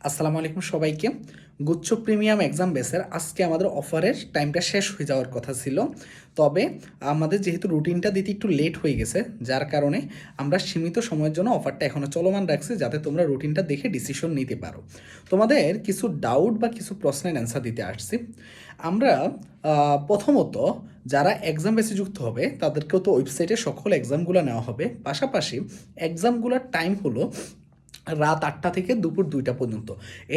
আসসালামু আলাইকুম সবাইকে। গুচ্ছ প্রিমিয়াম এক্সাম বেসের আজকে আমাদের অফারের টাইমটা শেষ হয়ে যাওয়ার কথা ছিল, তবে আমাদের যেহেতু রুটিনটা দিতে একটু লেট হয়ে গেছে, যার কারণে আমরা সীমিত সময়ের জন্য অফারটা এখনও চলমান রাখছি, যাতে তোমরা রুটিনটা দেখে ডিসিশন নিতে পারো। তোমাদের কিছু ডাউট বা কিছু প্রশ্নের অ্যান্সার দিতে আসছি আমরা। প্রথমত, যারা এক্সাম বেসে যুক্ত হবে তাদেরকেও তো ওয়েবসাইটে সকল এক্সামগুলো নেওয়া হবে। পাশাপাশি এক্সামগুলোর টাইম হলো রাত 8টা থেকে দুপুর 2টা পর্যন্ত।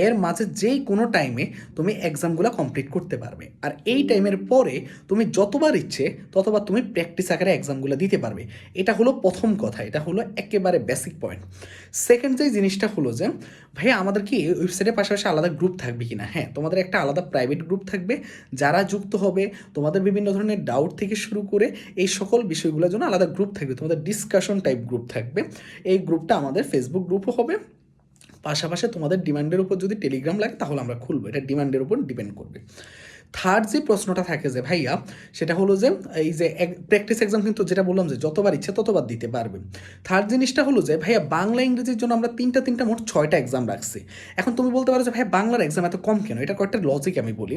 এর মাঝে যেই কোনো টাইমে তুমি এক্সামগুলো কমপ্লিট করতে পারবে, আর এই টাইমের পরে তুমি যতবার ইচ্ছে ততবার তুমি প্র্যাকটিস আকারে এক্সামগুলো দিতে পারবে। এটা হলো প্রথম কথা, এটা হলো একেবারে বেসিক পয়েন্ট। সেকেন্ড যে জিনিসটা হলো যে ভাইয়া আমাদের কি ওয়েবসাইটের পাশাপাশি আলাদা গ্রুপ থাকবে কি না? হ্যাঁ, তোমাদের একটা আলাদা প্রাইভেট গ্রুপ থাকবে। যারা যুক্ত হবে তোমাদের বিভিন্ন ধরনের ডাউট থেকে শুরু করে এই সকল বিষয়গুলোর জন্য আলাদা গ্রুপ থাকবে, তোমাদের ডিসকাশন টাইপ গ্রুপ থাকবে। এই গ্রুপটা আমাদের ফেসবুক গ্রুপও হবে। পাশাপাশি তোমাদের ডিমান্ডের উপর যদি টেলিগ্রাম লাগে তাহলে আমরা খুলবো, এটা ডিমান্ডের উপর ডিপেন্ড করবে। থার্ড যে প্রশ্নটা থাকে যে ভাইয়া, সেটা হলো যে এই যে প্র্যাকটিস এক্সাম কিন্তু যেটা বললাম যে যতবার ইচ্ছে ততবার দিতে পারবে। থার্ড জিনিসটা হলো যে ভাইয়া বাংলা ইংরেজির জন্য আমরা তিনটা মোট 6টা এক্সাম রাখছি। এখন তুমি বলতে পারো যে ভাইয়া বাংলার এক্সাম এত কম কেন? এটা কয়েকটা লজিক আমি বলি।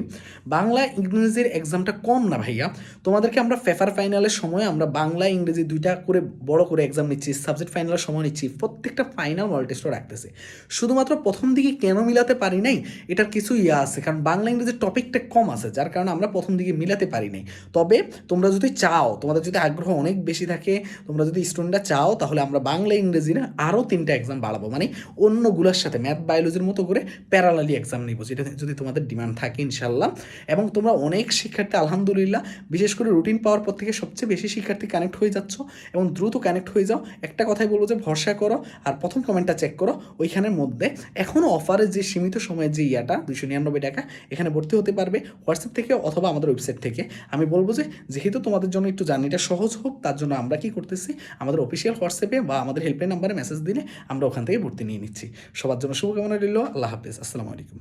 বাংলা ইংরেজির এক্সামটা কম না ভাইয়া, তোমাদেরকে আমরা পেপার ফাইনালের সময় আমরা বাংলা ইংরেজি দুইটা করে বড় করে এক্সাম নিচ্ছি, সাবজেক্ট ফাইনালের সময় নিচ্ছি, প্রত্যেকটা ফাইনাল মডেল টেস্টও রাখতেছে। শুধুমাত্র প্রথম দিকে কেন মিলাতে পারি নাই, এটার কিছু আছে, কারণ বাংলা ইংরেজির টপিকটা কম আছে, যার কারণে আমরা প্রথম দিকে মিলাতে পারি নাই। তবে তোমরা যদি চাও, তোমাদের যদি আগ্রহ অনেক বেশি থাকে, তোমরা যদি স্টুডেন্টরা চাও, তাহলে আমরা বাংলা ইংরেজির আরও 3টা এক্সাম বাড়াবো, মানে অন্যগুলোর সাথে ম্যাথ বায়োলজির মতো করে প্যারালালি এক্সাম নিব, যেটা যদি তোমাদের ডিমান্ড থাকে ইনশাল্লাহ। এবং তোমরা অনেক শিক্ষার্থী আলহামদুলিল্লাহ, বিশেষ করে রুটিন পাওয়ার পর থেকে সবচেয়ে বেশি শিক্ষার্থী কানেক্ট হয়ে যাচ্ছ, এবং দ্রুত কানেক্ট হয়ে যাও। একটা কথাই বলবো যে ভরসা করো, আর প্রথম কমেন্টটা চেক করো, ওইখানের মধ্যে এখনও অফারের যে সীমিত সময়ের যে 299 টাকা, এখানে ভর্তি হতে পারবে হোয়াটসঅ্যাপ থেকে অথবা আমাদের ওয়েবসাইট থেকে। আমি বলবো যে যেহেতু তোমাদের জন্য একটু জার্নিটা সহজ হোক, তার জন্য আমরা কি করতেছি, আমাদের অফিসিয়াল হোয়াটসঅ্যাপে বা আমাদের হেল্পলাইন নাম্বারে মেসেজ দিলে আমরা ওখান থেকে ভর্তি নিয়ে নিচ্ছি। সবার জন্য শুভকামনা রইল। আল্লাহ হাফেজ, আসসালামু আলাইকুম।